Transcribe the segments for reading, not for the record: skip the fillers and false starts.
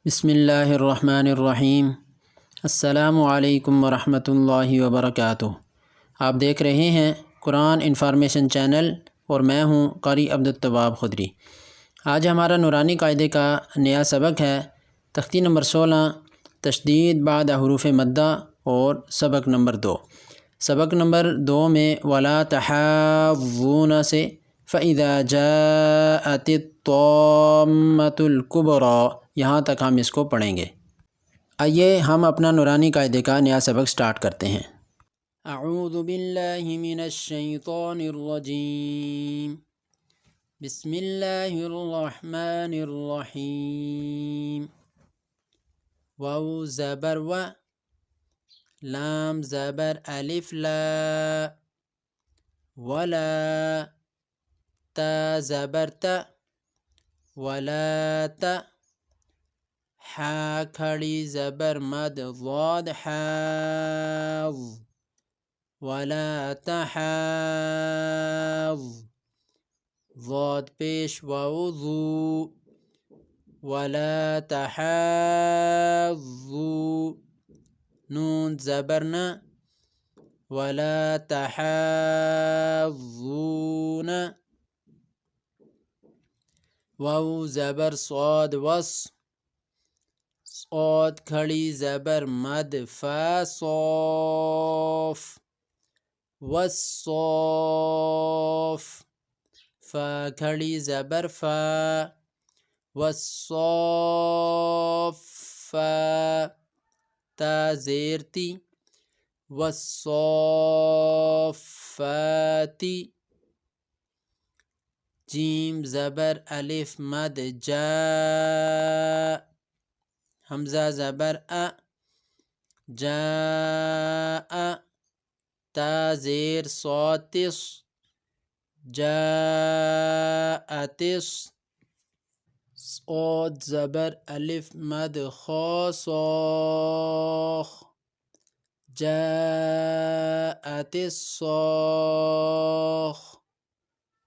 بسم اللہ الرحمن الرحیم۔ السلام علیکم ورحمۃ اللہ وبرکاتہ۔ آپ دیکھ رہے ہیں قرآن انفارمیشن چینل اور میں ہوں قاری عبدالتواب خدری۔ آج ہمارا نورانی قاعدے کا نیا سبق ہے تختی نمبر 16 تشدید بعد حروف مدہ اور سبق نمبر 2۔ سبق نمبر 2 میں ولا تحاضون سے فَإِذَا جَاءَتِ الطَّامَّةُ الْكُبْرَى یہاں تک ہم اس کو پڑھیں گے۔ آئیے ہم اپنا نورانی قاعدے کا نیا سبق سٹارٹ کرتے ہیں۔ اعوذ باللہ من الشیطان الرجیم، بسم اللہ الرحمن الرحیم۔ واو زبر و، لام زبر الف لا، ولا، تا زبر تا، ولا تا، حا کھڑی زبر مد ضاد حاض، ولا تحاض، ضاد پیش واو ذو، ولا تحاضوا، نون زبر نا، ولا تحاضون، واو زبر صاد وص، صاد کھڑی زبر مد فا صوف، والصوف، فا کھڑی زبر فا، والصوفا، تا زیر تی، والصوفاتی، جیم زبر الف مد جا، حمزہ زبر ا، جاء، تا زیر صاد تس، جاءتس، صاد زبر الف مد خا صاخ، جاءت الصاخ،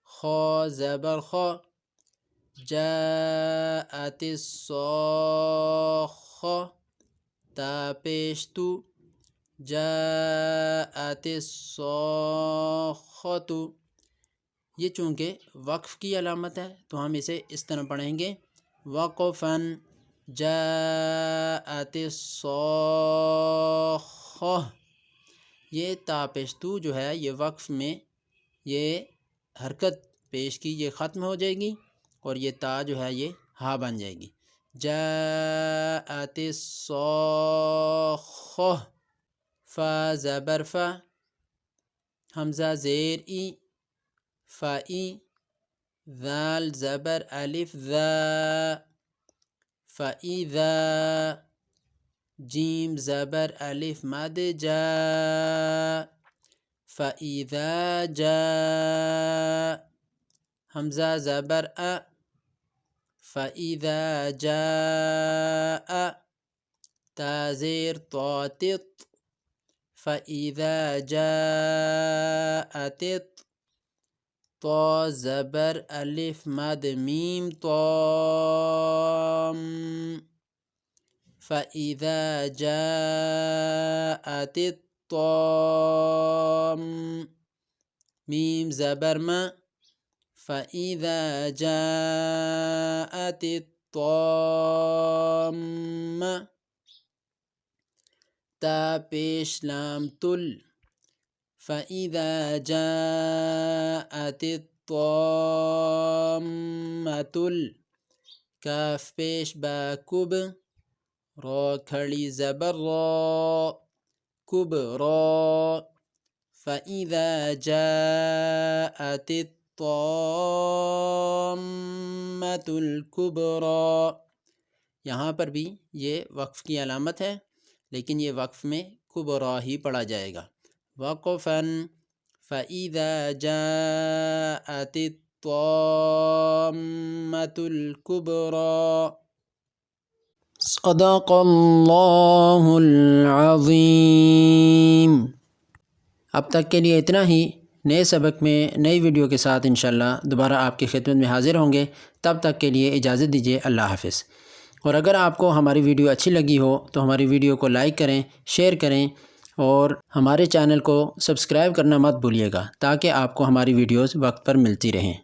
خا زبر خا، جاءت الصاخة، تا پیش تو، جاءت الصاخة۔ یہ چونکہ وقف کی علامت ہے تو ہم اسے اس طرح پڑھیں گے وقفاً، جاءت الصاخة۔ یہ تا پیش تو جو ہے یہ وقف میں یہ حرکت پیش کی یہ ختم ہو جائے گی اور یہ تا جو ہے یہ ہا بن جائے گی۔ جاءت الصاخة، فا زبر فا، حمزہ زیر ای، فائی، ذال زبر الف ذا، فاذا، جیم زبر الف مد جا، فاذا جاء، حمزہ زبر ا، فاذا جاء، تا زیر طا تط، فاذا جاءت، طا زبر الف مد میم طام، فاذا جاءت الطام، میم زبر ما، فاذا جاءت الطامة، تا پیش لام تل، فاذا جاءت الطامة، کاف پیش با کب، را کھڑی زبر را، کبرا، فاذا جاءت الطامة الكبرى۔ یہاں پر بھی یہ وقف کی علامت ہے لیکن یہ وقف میں کبرا ہی پڑھا جائے گا۔ وقفاً، فاذا جاءت الطامة الكبرى۔ صدق اللہ العظیم۔ اب تک کے لیے اتنا ہی، نئے سبق میں نئی ویڈیو کے ساتھ انشاءاللہ دوبارہ آپ کی خدمت میں حاضر ہوں گے۔ تب تک کے لیے اجازت دیجیے، اللہ حافظ۔ اور اگر آپ کو ہماری ویڈیو اچھی لگی ہو تو ہماری ویڈیو کو لائک کریں، شیئر کریں اور ہمارے چینل کو سبسکرائب کرنا مت بھولیے گا تاکہ آپ کو ہماری ویڈیوز وقت پر ملتی رہیں۔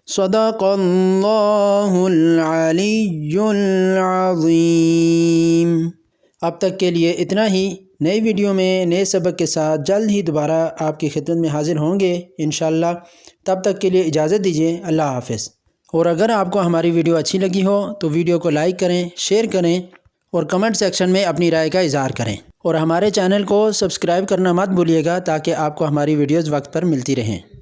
صدق اللہ العلی العظیم۔ اب تک کے لیے اتنا ہی۔ نئی ویڈیو میں نئے سبق کے ساتھ جلد ہی دوبارہ آپ کی خدمت میں حاضر ہوں گے انشاءاللہ۔ تب تک کے لیے اجازت دیجیے، اللہ حافظ۔ اور اگر آپ کو ہماری ویڈیو اچھی لگی ہو تو ویڈیو کو لائک کریں، شیئر کریں اور کمنٹ سیکشن میں اپنی رائے کا اظہار کریں، اور ہمارے چینل کو سبسکرائب کرنا مت بھولیے گا تاکہ آپ کو ہماری ویڈیوز وقت پر ملتی رہیں۔